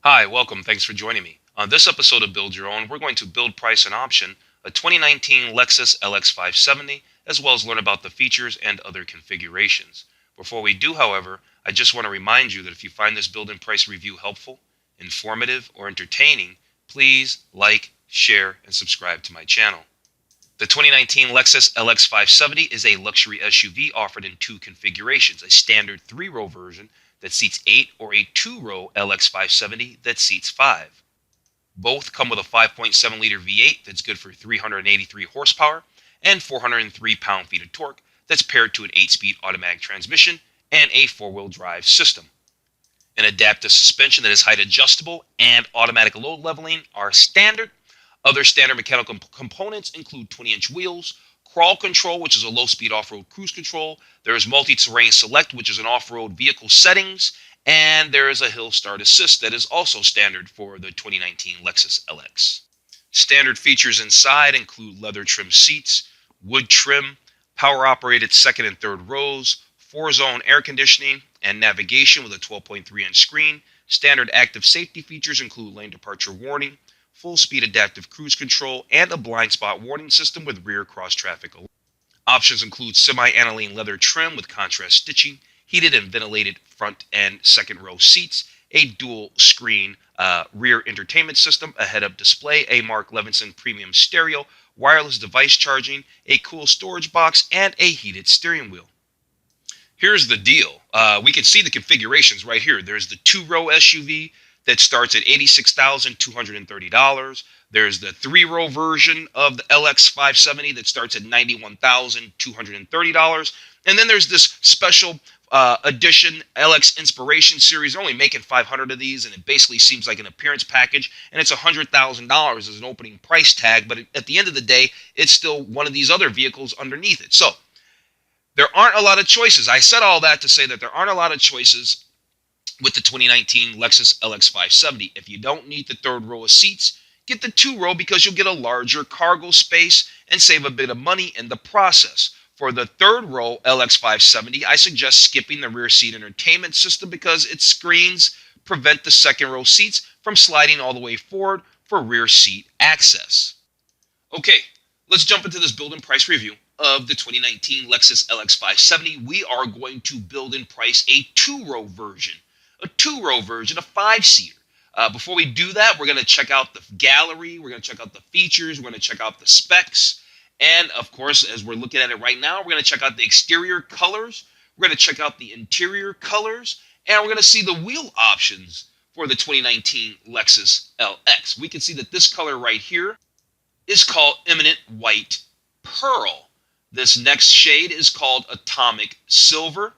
Hi, welcome. Thanks for joining me. On this episode of Build Your Own, we're going to build, price, and option a 2019 Lexus LX 570, as well as learn about the features and other configurations. Before we do, however, I just want to remind you that if you find this build and price review helpful, informative, or entertaining, please like, share, and subscribe to my channel. The 2019 Lexus LX 570 is a luxury SUV offered in two configurations, a standard 3-row version that seats 8 or a 2-row LX 570 that seats 5. Both come with a 5.7-liter V8 that's good for 383 horsepower and 403 pound-feet of torque that's paired to an 8-speed automatic transmission and a 4-wheel drive system. An adaptive suspension that is height adjustable and automatic load leveling are standard. Other standard mechanical components include 20-inch wheels, crawl control, which is a low-speed off-road cruise control. There is multi-terrain select, which is an off-road vehicle settings. And there is a hill start assist that is also standard for the 2019 Lexus LX. Standard features inside include leather trim seats, wood trim, power-operated second and third rows, 4-zone air conditioning, and navigation with a 12.3-inch screen. Standard active safety features include lane departure warning, full-speed adaptive cruise control, and a blind spot warning system with rear cross-traffic alert. Options include semi-aniline leather trim with contrast stitching, heated and ventilated front and second row seats, a dual-screen rear entertainment system, a head-up display, a Mark Levinson premium stereo, wireless device charging, a cool storage box, and a heated steering wheel. Here's the deal. We can see the configurations right here. There's the 2-row SUV that starts at $86,230. There's the 3-row version of the LX 570 that starts at $91,230. And then there's this special edition LX Inspiration Series. They're only making 500 of these, and it basically seems like an appearance package. And it's $100,000 as an opening price tag. But at the end of the day, it's still one of these other vehicles underneath it. So there aren't a lot of choices. I said all that to say that there aren't a lot of choices with the 2019 Lexus LX 570. If you don't need the third row of seats, get the 2-row because you'll get a larger cargo space and save a bit of money in the process. For the third row LX 570, I suggest skipping the rear seat entertainment system because its screens prevent the second row seats from sliding all the way forward for rear seat access. Okay, let's jump into this build and price review of the 2019 Lexus LX 570. We are going to build and price a 2-row version. A 2-row version, a 5-seater. Before we do that, we're going to check out the gallery, we're going to check out the features, we're going to check out the specs, and of course, as we're looking at it right now, we're going to check out the exterior colors, we're going to check out the interior colors, and we're going to see the wheel options for the 2019 Lexus LX. We can see that this color right here is called Eminent White Pearl. This next shade is called Atomic Silver.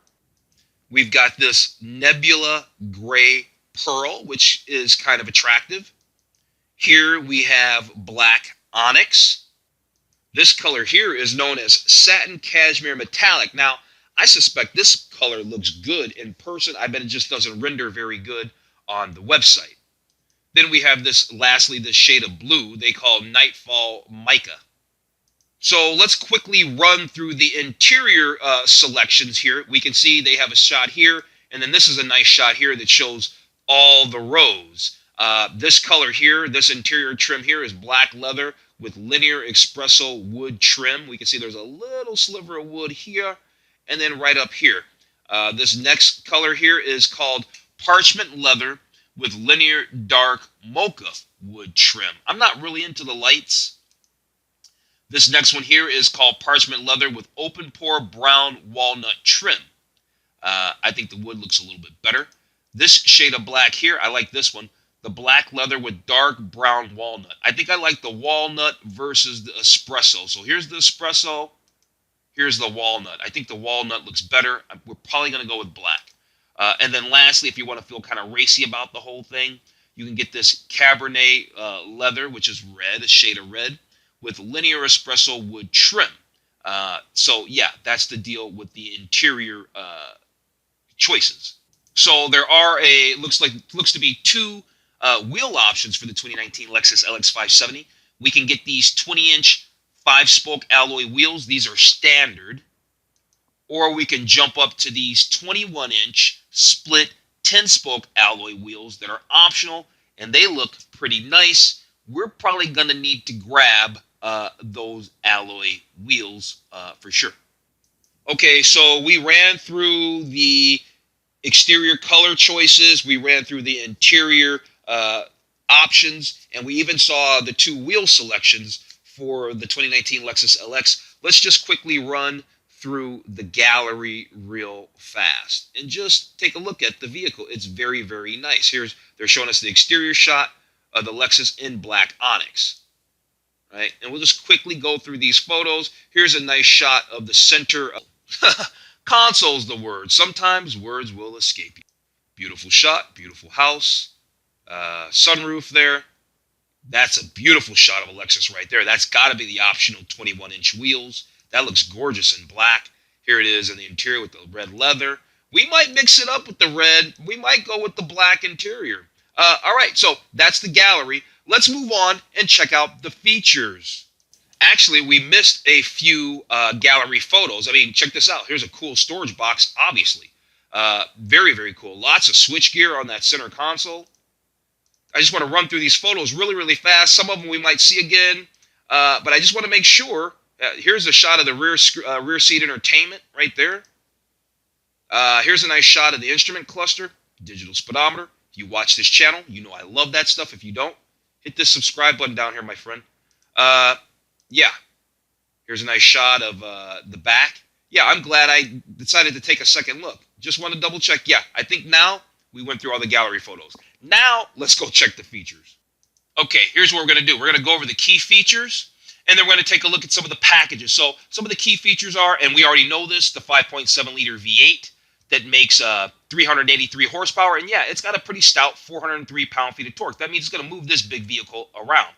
We've got this Nebula Gray Pearl, which is kind of attractive. Here we have Black Onyx. This color here is known as Satin Cashmere Metallic. Now, I suspect this color looks good in person. I bet it just doesn't render very good on the website. Then we have this, lastly, this shade of blue they call Nightfall Mica. So let's quickly run through the interior selections here. We can see they have a shot here, and then this is a nice shot here that shows all the rows. This color here, this interior trim here is black leather with linear espresso wood trim. We can see there's a little sliver of wood here, and then right up here. This next color here is called parchment leather with linear dark mocha wood trim. I'm not really into the lights. This next one here is called parchment leather with open pore brown walnut trim. I think the wood looks a little bit better. This shade of black here, I like this one. The black leather with dark brown walnut. I think I like the walnut versus the espresso. So here's the espresso. Here's the walnut. I think the walnut looks better. We're probably going to go with black. And then lastly, if you want to feel kind of racy about the whole thing, you can get this Cabernet leather, which is red, a shade of red, with linear espresso wood trim. So yeah, that's the deal with the interior choices. So there are looks to be two wheel options for the 2019 Lexus LX 570. We can get these 20-inch 5-spoke alloy wheels. These are standard. Or we can jump up to these 21-inch split 10-spoke alloy wheels that are optional and they look pretty nice. We're probably going to need to grab those alloy wheels for sure. Okay, so we ran through the exterior color choices, we ran through the interior options, and we even saw the two wheel selections for the 2019 Lexus LX. Let's just quickly run through the gallery real fast and just take a look at the vehicle. It's very, very nice. They're showing us the exterior shot of the Lexus in black onyx. Right? And we'll just quickly go through these photos. Here's a nice shot of the center. Console's the word. Sometimes words will escape you. Beautiful shot, beautiful house, sunroof there. That's a beautiful shot of a Lexus right there. That's got to be the optional 21-inch wheels. That looks gorgeous in black. Here it is in the interior with the red leather. We might mix it up with the red. We might go with the black interior. All right, so that's the gallery. Let's move on and check out the features. Actually, we missed a few gallery photos. I mean, check this out. Here's a cool storage box, obviously. Very, very cool. Lots of switchgear on that center console. I just want to run through these photos really, really fast. Some of them we might see again, but I just want to make sure. Here's a shot of the rear seat entertainment right there. Here's a nice shot of the instrument cluster, digital speedometer. If you watch this channel, you know I love that stuff. If you don't, hit this subscribe button down here, my friend. Yeah, here's a nice shot of the back. Yeah, I'm glad I decided to take a second look. Just want to double check. Yeah, I think now we went through all the gallery photos. Now, let's go check the features. Okay, here's what we're going to do. We're going to go over the key features, and then we're going to take a look at some of the packages. So some of the key features are, and we already know this, the 5.7-liter V8 that makes 383 horsepower. And yeah, it's got a pretty stout 403 pound-feet of torque. That means it's going to move this big vehicle around.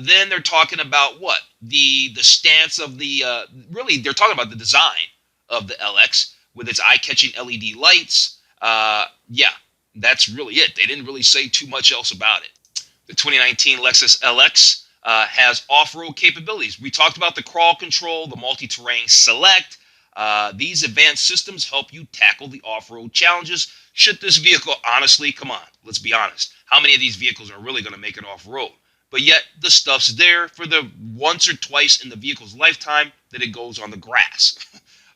Then they're talking about what? The stance of the, really, they're talking about the design of the LX with its eye-catching LED lights. Yeah, that's really it. They didn't really say too much else about it. The 2019 Lexus LX has off-road capabilities. We talked about the crawl control, the multi-terrain select. These advanced systems help you tackle the off-road challenges. Should this vehicle, honestly, come on, let's be honest. How many of these vehicles are really going to make it off-road? But yet, the stuff's there for the once or twice in the vehicle's lifetime that it goes on the grass.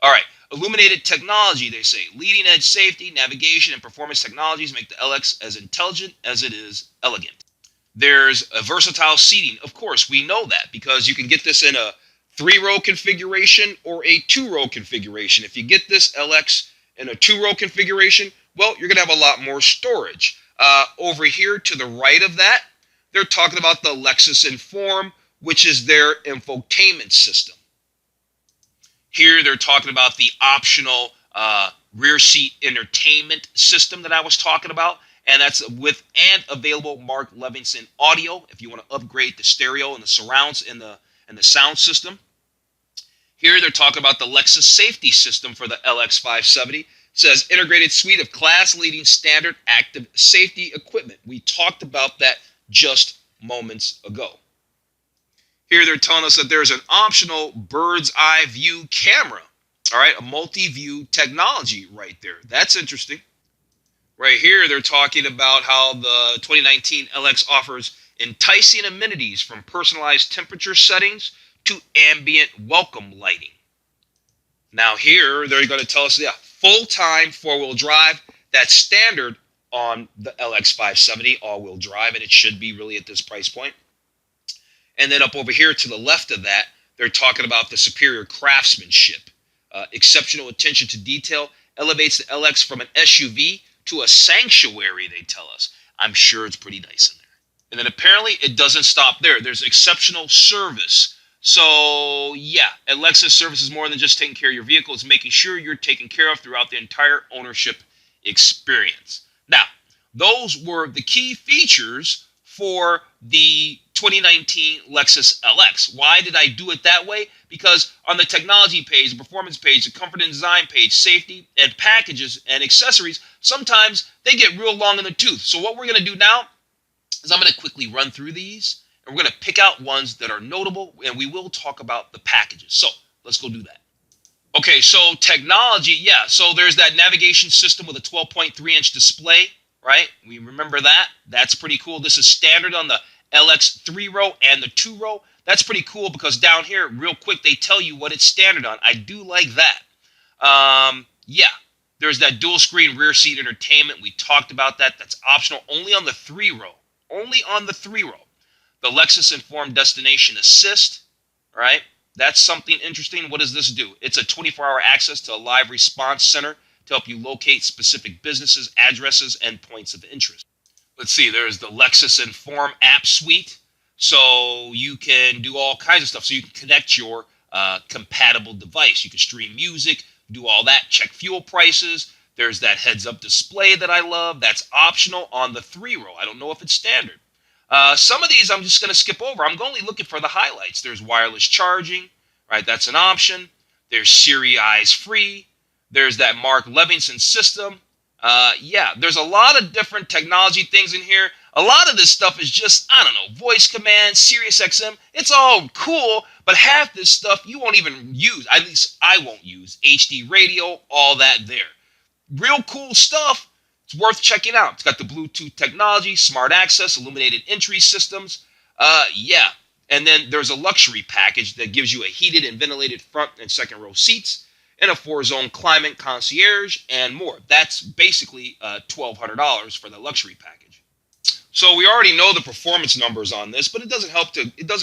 All right, illuminated technology, they say. Leading-edge safety, navigation, and performance technologies make the LX as intelligent as it is elegant. There's a versatile seating. Of course, we know that because you can get this in a 3-row configuration or a 2-row configuration. If you get this LX in a 2-row configuration, well, you're going to have a lot more storage. Over here to the right of that, they're talking about the Lexus Inform, which is their infotainment system. Here they're talking about the optional rear seat entertainment system that I was talking about, and that's with and available Mark Levinson audio if you want to upgrade the stereo and the surrounds and the sound system. Here they're talking about the Lexus safety system for the LX 570. It says integrated suite of class-leading standard active safety equipment. We talked about that just moments ago. Here they're telling us that there's an optional bird's eye view camera. All right, a multi-view technology right there. That's interesting. Right here they're talking about how the 2019 LX offers enticing amenities from personalized temperature settings to ambient welcome lighting. Now here they're going to tell us, yeah, full-time four-wheel drive. That's standard on the LX 570 all-wheel drive, and it should be really at this price point. And then up over here to the left of that, they're talking about the superior craftsmanship. Exceptional attention to detail elevates the LX from an SUV to a sanctuary, they tell us. I'm sure it's pretty nice in there. And then apparently it doesn't stop there. There's exceptional service. So yeah, at Lexus, service is more than just taking care of your vehicle. It's making sure you're taken care of throughout the entire ownership experience. Now, those were the key features for the 2019 Lexus LX. Why did I do it that way? Because on the technology page, the performance page, the comfort and design page, safety and packages and accessories, sometimes they get real long in the tooth. So what we're going to do now is I'm going to quickly run through these, and we're going to pick out ones that are notable, and we will talk about the packages. So let's go do that. Okay, so technology, yeah. So there's that navigation system with a 12.3-inch display right? We remember that. That's pretty cool. This is standard on the LX 3-row and the 2-row. That's pretty cool because down here, real quick, they tell you what it's standard on. I do like that. Yeah, there's that dual screen rear seat entertainment. We talked about that. That's optional only on the 3-row. Only on the 3-row. The Lexus Informed Destination Assist, right? That's something interesting. What does this do? It's a 24-hour access to a live response center to help you locate specific businesses, addresses, and points of interest. Let's see, there's the Lexus Inform app suite. So you can do all kinds of stuff. So you can connect your compatible device. You can stream music, do all that, check fuel prices. There's that heads-up display that I love. That's optional on the 3-row. I don't know if it's standard. Some of these I'm just going to skip over. I'm only looking for the highlights. There's wireless charging, right? That's an option. There's Siri Eyes Free. There's that Mark Levinson system. Yeah, there's a lot of different technology things in here. A lot of this stuff is just, I don't know, voice command, Sirius XM. It's all cool, but half this stuff you won't even use. At least I won't use. HD radio, all that there. Real cool stuff. It's worth checking out. It's got the Bluetooth technology, smart access, illuminated entry systems. Yeah. And then there's a luxury package that gives you a heated and ventilated front and second row seats and a 4-zone climate concierge and more. That's basically $1,200 for the luxury package. So we already know the performance numbers on this, but it doesn't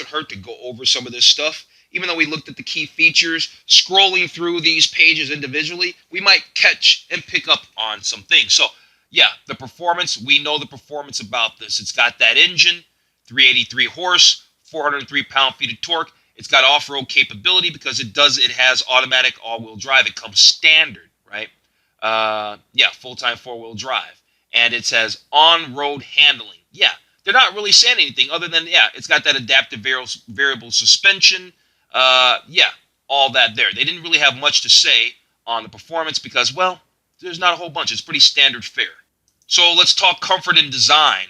hurt to go over some of this stuff. Even though we looked at the key features, scrolling through these pages individually, we might catch and pick up on some things. So yeah, the performance, we know the performance about this. It's got that engine, 383 horse, 403 pound-feet of torque. It's got off-road capability because it has automatic all-wheel drive. It comes standard, right? Yeah, full-time four-wheel drive. And it says on-road handling. Yeah, they're not really saying anything other than, yeah, it's got that adaptive variable suspension. Yeah, all that there. They didn't really have much to say on the performance because, well, there's not a whole bunch. It's pretty standard fare. So let's talk comfort and design.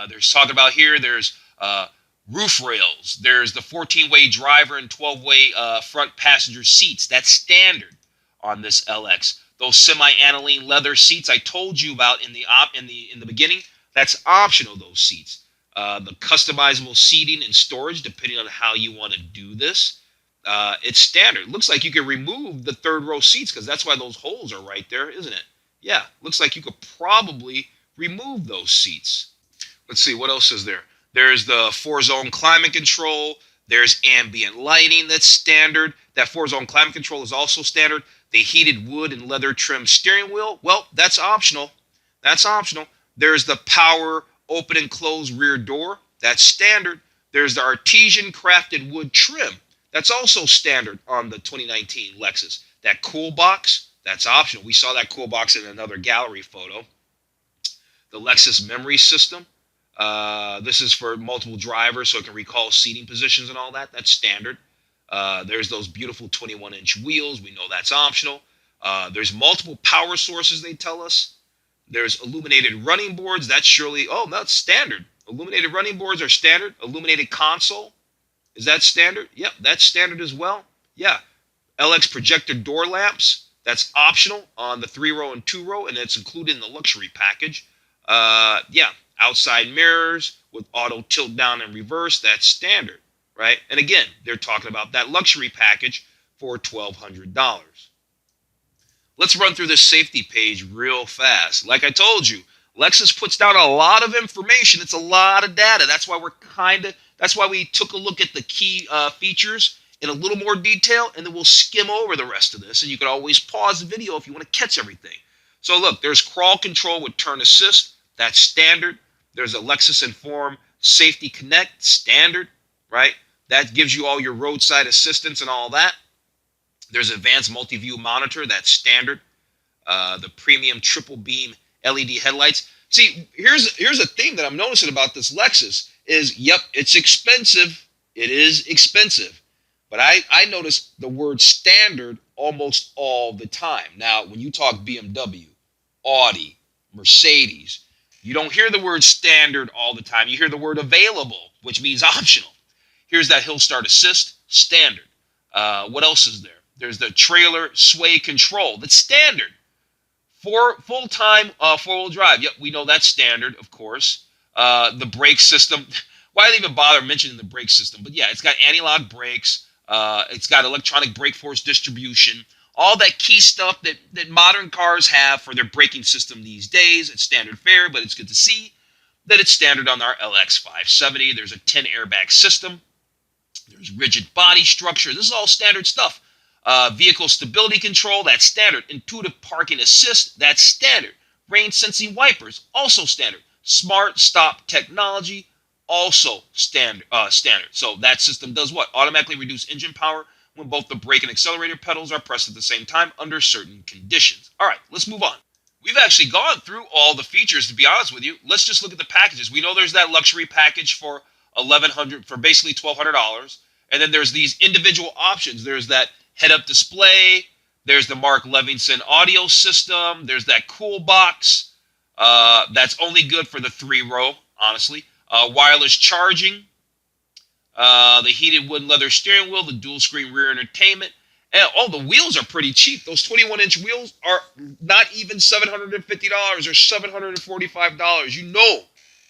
There's talking about here, there's roof rails. There's the 14-way driver and 12-way front passenger seats. That's standard on this LX. Those semi-aniline leather seats I told you about in the beginning, that's optional, those seats. The customizable seating and storage, depending on how you want to do this. It's standard. It looks like you can remove the third row seats because that's why those holes are right there, isn't it? Yeah, looks like you could probably remove those seats. Let's see, what else is there? There's the 4-zone climate control. There's ambient lighting that's standard. That 4-zone climate control is also standard. The heated wood and leather trim steering wheel, well, that's optional. That's optional. There's the power open and close rear door. That's standard. There's the artisan crafted wood trim. That's also standard on the 2019 Lexus. That cool box, that's optional. We saw that cool box in another gallery photo. The Lexus memory system. This is for multiple drivers, so it can recall seating positions and all that. That's standard. There's those beautiful 21-inch wheels. We know that's optional. There's multiple power sources, they tell us. There's illuminated running boards. That's surely, oh, that's standard. Illuminated running boards are standard. Illuminated console. Is that standard? Yep, that's standard as well. Yeah. LX projector door lamps. That's optional on the 3-row and 2-row, and it's included in the luxury package. Yeah. Outside mirrors with auto tilt down and reverse. That's standard, right? And again, they're talking about that luxury package for $1,200. Let's run through this safety page real fast. Like I told you, Lexus puts down a lot of information. It's a lot of data. That's why we took a look at the key features in a little more detail, and then we'll skim over the rest of this. And you can always pause the video if you want to catch everything. So look, there's crawl control with turn assist. That's standard. There's a Lexus Inform Safety Connect, standard, right? That gives you all your roadside assistance and all that. There's advanced multi-view monitor, that's standard. The premium triple beam LED headlights. See, here's a theme that I'm noticing about this Lexus is, yep, it's expensive. It is expensive. But I notice the word standard almost all the time. Now, when you talk BMW, Audi, Mercedes, you don't hear the word standard all the time. You hear the word available, which means optional. Here's that hill start assist, standard. What else is there? There's the trailer sway control, that's standard. Full-time four-wheel drive. Yep, we know that's standard, of course. The brake system. Why did they even bother mentioning the brake system? But yeah, it's got anti-lock brakes. It's got electronic brake force distribution. All that key stuff that modern cars have for their braking system these days. It's standard fare, but it's good to see that it's standard on our LX 570. There's a 10 airbag system. There's rigid body structure. This is all standard stuff. Vehicle stability control, that's standard. Intuitive parking assist, that's standard. Rain sensing wipers, also standard. Smart stop technology, also standard. So that system does what? Automatically reduce engine power when both the brake and accelerator pedals are pressed at the same time under certain conditions. All right, let's move on. We've actually gone through all the features, to be honest with you. Let's just look at the packages. We know there's that luxury package for $1,100, for basically $1,200. And then there's these individual options. There's that head-up display. There's the Mark Levinson audio system. There's that cool box. That's only good for the 3-row, honestly. Wireless charging. The heated wood and leather steering wheel. The dual-screen rear entertainment. And the wheels are pretty cheap. Those 21-inch wheels are not even $750 or $745.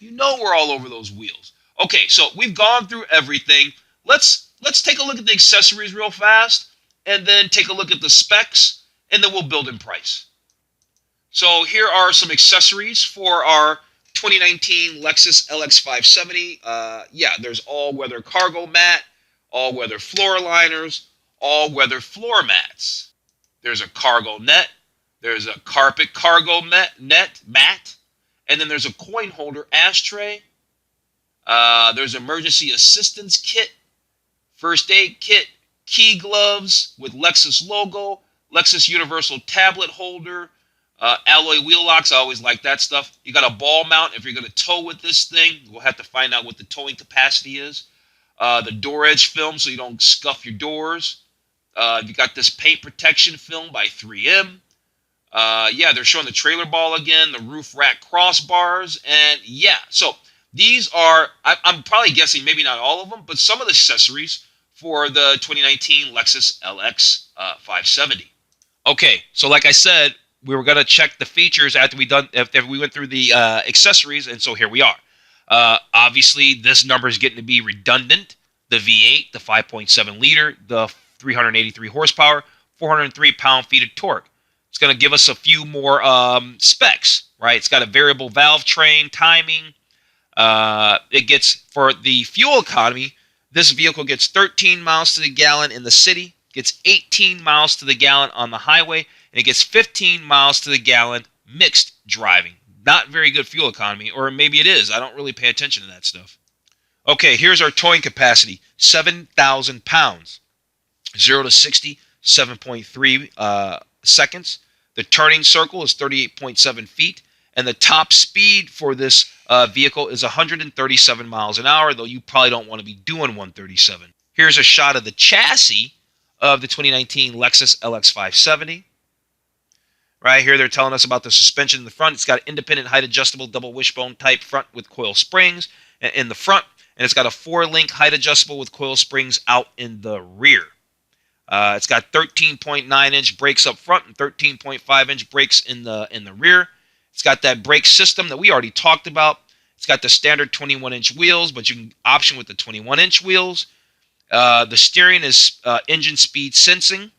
You know we're all over those wheels. Okay, so we've gone through everything. Let's take a look at the accessories real fast, and then take a look at the specs, and then we'll build in price. So here are some accessories for our 2019 Lexus LX 570. There's all-weather cargo mat, all-weather floor liners, all-weather floor mats. There's a cargo net. There's a carpet cargo mat, and then there's a coin holder ashtray. There's emergency assistance kit, first aid kit, key gloves with Lexus logo, Lexus universal tablet holder, alloy wheel locks. I always like that stuff. You got a ball mount if you're going to tow with this thing. We'll have to find out what the towing capacity is. The door edge film so you don't scuff your doors. You got this paint protection film by 3M. They're showing the trailer ball again, the roof rack crossbars, and so these are, I'm probably guessing maybe not all of them, but some of the accessories for the 2019 Lexus LX 570. Okay, so like I said, we were going to check the features after we went through the accessories, and so here we are. Obviously, this number is getting to be redundant. The V8, the 5.7 liter, the 383 horsepower, 403 pound-feet of torque. It's going to give us a few more specs, right? It's got a variable valve train, timing. It gets, for the fuel economy, this vehicle gets 13 miles to the gallon in the city, gets 18 miles to the gallon on the highway, and it gets 15 miles to the gallon mixed driving. Not very good fuel economy, or maybe it is. I don't really pay attention to that stuff. Okay, here's our towing capacity, 7,000 pounds. 0 to 60, 7.3 seconds. The turning circle is 38.7 feet. And the top speed for this vehicle is 137 miles an hour, though you probably don't want to be doing 137. Here's a shot of the chassis of the 2019 Lexus LX 570. Right here, they're telling us about the suspension in the front. It's got independent height-adjustable double wishbone type front with coil springs in the front. And it's got a 4-link height-adjustable with coil springs out in the rear. It's got 13.9-inch brakes up front and 13.5-inch brakes in the rear. It's got that brake system that we already talked about. It's got the standard 21-inch wheels, but you can option with the 21-inch wheels. The steering is engine speed sensing.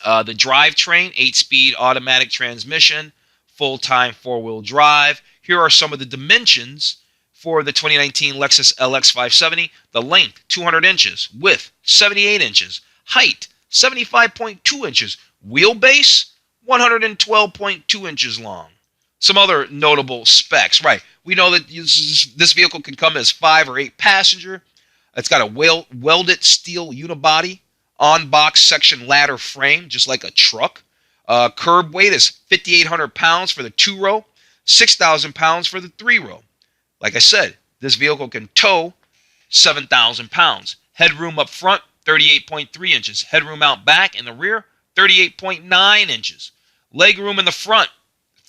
The drivetrain, 8-speed automatic transmission, full-time 4-wheel drive. Here are some of the dimensions for the 2019 Lexus LX 570. The length, 200 inches. Width, 78 inches. Height, 75.2 inches. Wheelbase, 112.2 inches long. Some other notable specs. Right, we know that this vehicle can come as 5 or 8 passenger. It's got a welded steel unibody, on-box section ladder frame, just like a truck. Curb weight is 5,800 pounds for the 2-row, 6,000 pounds for the 3-row. Like I said, this vehicle can tow 7,000 pounds. Headroom up front, 38.3 inches. Headroom out back in the rear, 38.9 inches. Legroom in the front,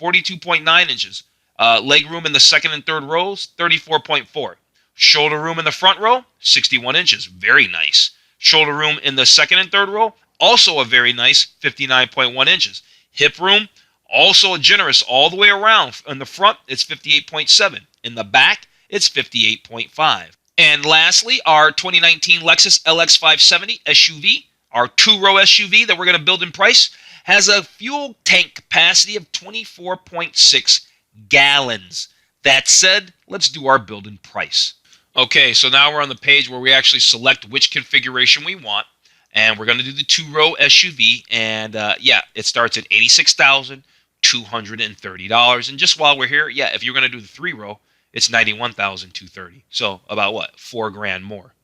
42.9 inches. Legroom in the second and third rows, 34.4. Shoulder room in the front row, 61 inches. Very nice. Shoulder room in the second and third row, also a very nice 59.1 inches. Hip room, Also generous all the way around. In the front, it's 58.7. In the back, it's 58.5. And lastly, our 2019 Lexus LX 570 SUV, our two-row SUV that we're going to build in price, has a fuel tank capacity of 24.6 gallons. That said, let's do our build in price. Okay, so now we're on the page where we actually select which configuration we want, and we're going to do the two-row SUV, and yeah, it starts at $86,230. And just while we're here, yeah, if you're going to do the three-row, it's $91,230. So about what? $4,000 more.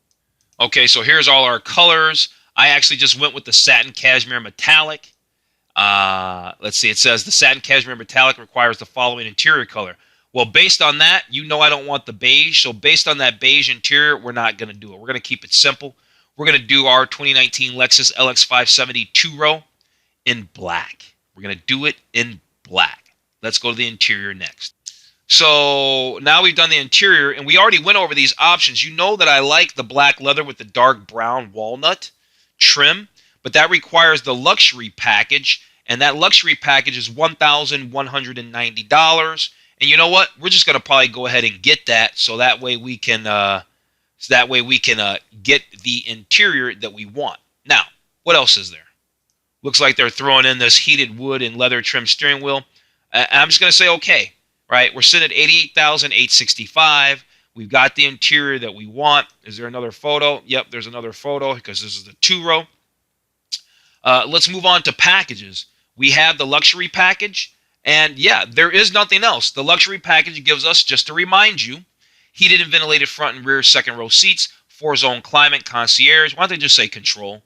Okay, so here's all our colors. I actually just went with the satin cashmere metallic. Let's see, it says the satin cashmere metallic requires the following interior color. Well, based on that, you know I don't want the beige. So based on that beige interior, we're not going to do it. We're going to keep it simple. We're going to do our 2019 Lexus LX 570 two-row in black. We're going to do it in black. Let's go to the interior next. So now we've done the interior, and we already went over these options. You know that I like the black leather with the dark brown walnut trim, but that requires the luxury package, and that luxury package is $1,190. And you know what? We're just going to probably go ahead and get that, so that way we can get the interior that we want. Now, what else is there? Looks like they're throwing in this heated wood and leather trim steering wheel. I'm just going to say okay. Right, we're sitting at $88,865. We've got the interior that we want. Is there another photo? Yep, there's another photo because this is the two-row. Let's move on to packages. We have the luxury package, and yeah, there is nothing else. The luxury package gives us, just to remind you, heated and ventilated front and rear second-row seats, 4-zone climate, concierge. Why don't they just say control?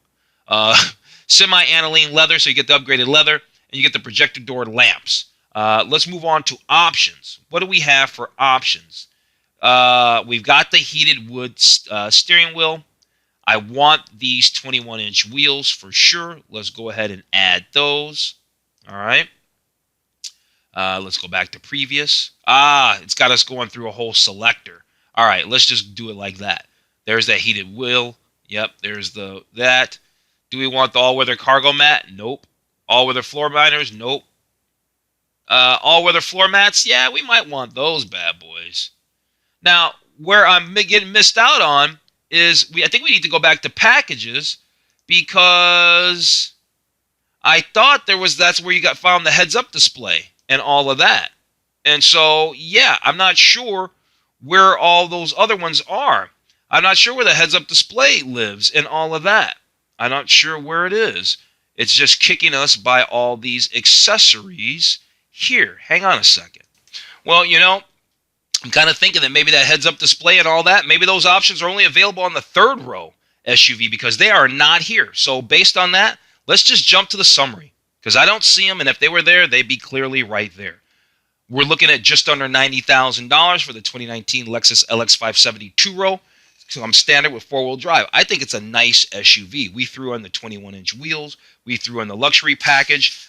Semi-aniline leather, so you get the upgraded leather, and you get the projector door lamps. Let's move on to options. What do we have for options? We've got the heated wood steering wheel. I want these 21-inch wheels for sure. Let's go ahead and add those. All right. Let's go back to previous. It's got us going through a whole selector. All right, let's just do it like that. There's that heated wheel. Yep, there's that. Do we want the all-weather cargo mat? Nope. All-weather floor liners? Nope. All-weather floor mats, yeah, we might want those bad boys. Now, where I'm getting missed out on is I think we need to go back to packages because I thought that's where you found the heads-up display and all of that. And so, yeah, I'm not sure where all those other ones are. I'm not sure where the heads-up display lives and all of that. I'm not sure where it is. It's just kicking us by all these accessories here. Hang on a second. Well, you know, I'm kind of thinking that maybe that heads-up display and all that, maybe those options are only available on the third row SUV because they are not here. So based on that, let's just jump to the summary because I don't see them, and if they were there, they'd be clearly right there. We're looking at just under $90,000 for the 2019 Lexus LX 570 two-row. So I'm standard with four-wheel drive. I think it's a nice SUV. We threw in the 21-inch wheels. We threw in the luxury package.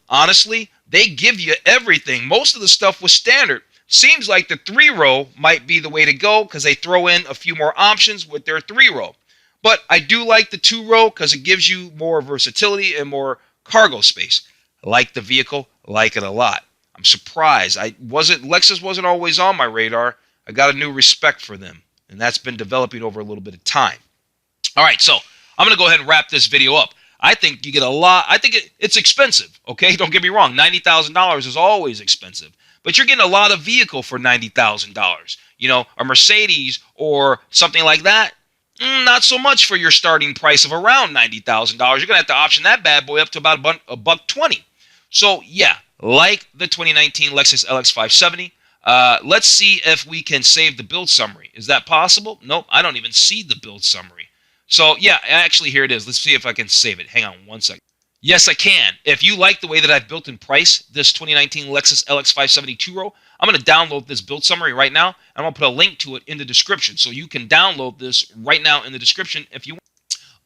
Honestly, they give you everything. Most of the stuff was standard. Seems like the three-row might be the way to go because they throw in a few more options with their three-row. But I do like the two-row because it gives you more versatility and more cargo space. I like the vehicle. I like it a lot. I'm surprised. Lexus wasn't always on my radar. I got a new respect for them, and that's been developing over a little bit of time. All right, so I'm going to go ahead and wrap this video up. I think you get a lot. I think it's expensive, okay? Don't get me wrong. $90,000 is always expensive. But you're getting a lot of vehicle for $90,000. You know, a Mercedes or something like that, not so much for your starting price of around $90,000. You're going to have to option that bad boy up to about $120. So, yeah, like the 2019 Lexus LX 570, let's see if we can save the build summary. Is that possible? Nope, I don't even see the build summary. So, yeah, actually, here it is. Let's see if I can save it. Hang on one second. Yes, I can. If you like the way that I've built and priced this 2019 Lexus LX 570 two-row, I'm going to download this build summary right now, and I'm going to put a link to it in the description. So you can download this right now in the description if you want.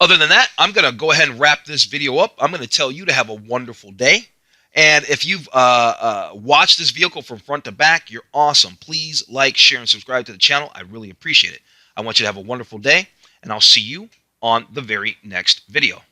Other than that, I'm going to go ahead and wrap this video up. I'm going to tell you to have a wonderful day. And if you've watched this vehicle from front to back, you're awesome. Please like, share, and subscribe to the channel. I really appreciate it. I want you to have a wonderful day, and I'll see you on the very next video.